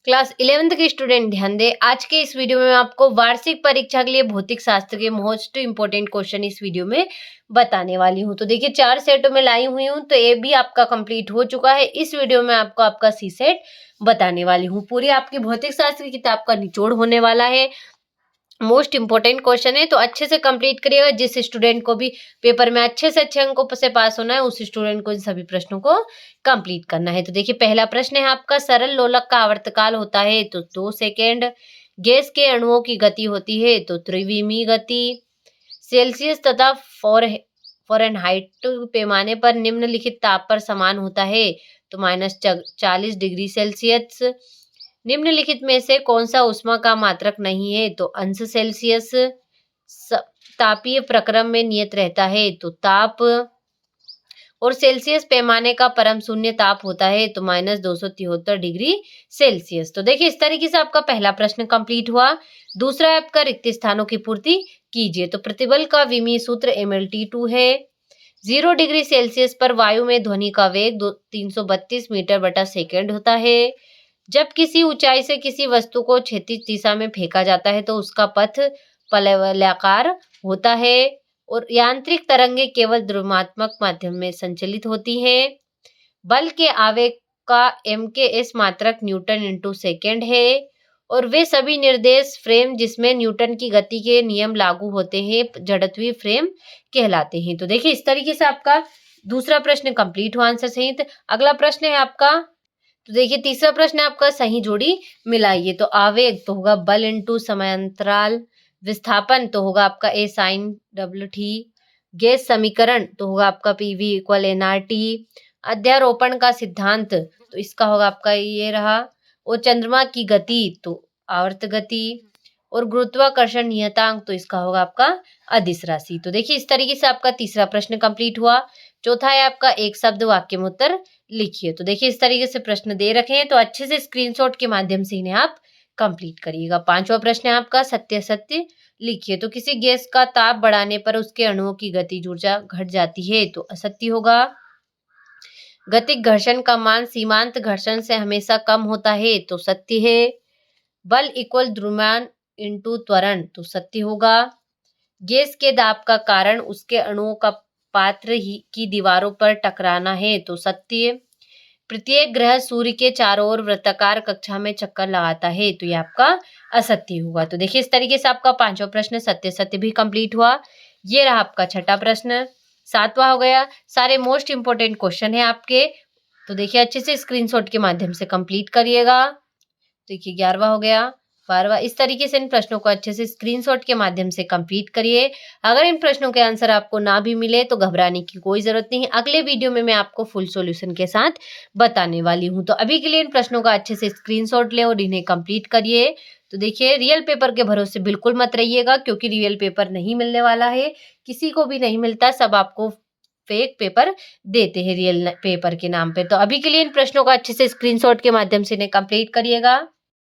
Class 11th के student ध्यान दें। आज के इस वीडियो में मैं आपको वार्षिक परीक्षा के लिए भौतिक शास्त्र के मोस्ट इंपोर्टेंट क्वेश्चन इस वीडियो में बताने वाली हूँ। तो देखिए 4 सेटों में लाई हुई हूँ, तो ए भी आपका कंप्लीट हो चुका है। इस वीडियो में आपको आपका सी सेट बताने वाली हूँ। पूरी आपकी भौतिक शास्त्र की किताब का निचोड़ होने वाला है। मोस्ट इंपोर्टेंट क्वेश्चन है, तो अच्छे से कंप्लीट करिएगा। जिस स्टूडेंट को भी पेपर में अच्छे से अच्छे अंकों से पास होना है, उस स्टूडेंट को इन सभी प्रश्नों को कंप्लीट करना है। तो देखिए पहला प्रश्न है आपका, सरल लोलक का आवर्तकाल होता है तो 2 सेकेंड। गैस के अणुओं की गति होती है तो त्रिविमीय गति। सेल्सियस तथा फ़ारेनहाइट पैमाने पर निम्नलिखित ताप पर समान होता है तो -40 डिग्री सेल्सियस। निम्नलिखित में से कौन सा ऊष्मा का मात्रक नहीं है तो अंश सेल्सियस। तापीय प्रक्रम में नियत रहता है तो ताप। और सेल्सियस पैमाने का परम शून्य ताप होता है तो -273 डिग्री सेल्सियस। तो देखिए इस तरीके से आपका पहला प्रश्न कंप्लीट हुआ। दूसरा है आपका, रिक्त स्थानों की पूर्ति कीजिए। तो प्रतिबल का विमीय सूत्र mLT2 है। 0 डिग्री सेल्सियस पर वायु में ध्वनि का वेग 332 मीटर बटा सेकेंड होता है। जब किसी ऊंचाई से किसी वस्तु को क्षैतिज दिशा में फेंका जाता है तो उसका पथ पलवलाकार होता है। और यांत्रिक तरंगे केवल द्रव्यात्मक माध्यम में संचलित होती हैं। बल के आवेग का MKS मात्रक न्यूटन इंटू सेकेंड है। और वे सभी निर्देश फ्रेम जिसमें न्यूटन की गति के नियम लागू होते हैं जड़त्वीय फ्रेम कहलाते हैं। तो देखिए इस तरीके से आपका दूसरा प्रश्न कंप्लीट हुआ आंसर सहित। अगला प्रश्न है आपका, तो देखिए तीसरा प्रश्न है आपका, सही जोड़ी मिलाइए। तो आवेग तो होगा बल इंटू समयांतराल। विस्थापन तो होगा आपका A sin WT। गैस समीकरण तो होगा आपका PV इक्वल NRT। अध्यारोपण का सिद्धांत तो इसका होगा आपका ये रहा। और चंद्रमा की गति तो आवर्त गति। और गुरुत्वाकर्षण नियतांक तो इसका होगा आपका अदिश राशि। तो देखिए इस तरीके से आपका तीसरा प्रश्न कंप्लीट हुआ। चौथा है आपका, एक शब्द वाक्य में उत्तर लिखिए। तो देखिए इस तरीके से प्रश्न दे रखे हैं, तो अच्छे से स्क्रीनशॉट के माध्यम से इन्हें आप कंप्लीट करिएगा। पांचवा प्रश्न है आपका, सत्य सत्य लिखिए। तो किसी गैस का ताप बढ़ाने पर उसके अणुओं की गतिज ऊर्जा घट जाती है तो असत्य होगा। गतिक घर्षण का मान सीमांत घर्षण से हमेशा कम होता है तो सत्य है। बल इक्वल द्रव्यमान इंटू त्वरण तो सत्य होगा। गैस के दाब का कारण उसके अणुओं का पात्र की दीवारों पर टकराना है तो सत्य। प्रत्येक ग्रह सूर्य के चारों ओर वृत्ताकार कक्षा में चक्कर लगाता है तो ये आपका असत्य होगा। तो देखिए इस तरीके से आपका पांचवा प्रश्न सत्य सत्य भी कंप्लीट हुआ। ये रहा आपका छठा प्रश्न। सातवां हो गया। सारे मोस्ट इंपोर्टेंट क्वेश्चन है आपके, तो देखिए अच्छे से स्क्रीनशॉट के माध्यम से कंप्लीट करिएगा। देखिए 11वां हो गया, 12वां। इस तरीके से इन प्रश्नों को अच्छे से स्क्रीनशॉट के माध्यम से कंप्लीट करिए। अगर इन प्रश्नों के आंसर आपको ना भी मिले तो घबराने की कोई जरूरत नहीं है। अगले वीडियो में मैं आपको फुल सॉल्यूशन के साथ बताने वाली हूँ। तो अभी के लिए इन प्रश्नों का अच्छे से स्क्रीनशॉट लें और इन्हें कंप्लीट करिए। तो देखिए रियल पेपर के भरोसे बिल्कुल मत रहिएगा, क्योंकि रियल पेपर नहीं मिलने वाला है, किसी को भी नहीं मिलता। सब आपको फेक पेपर देते हैं रियल पेपर के नाम पे। तो अभी के लिए इन प्रश्नों का अच्छे से स्क्रीनशॉट के माध्यम से इन्हें कंप्लीट करिएगा।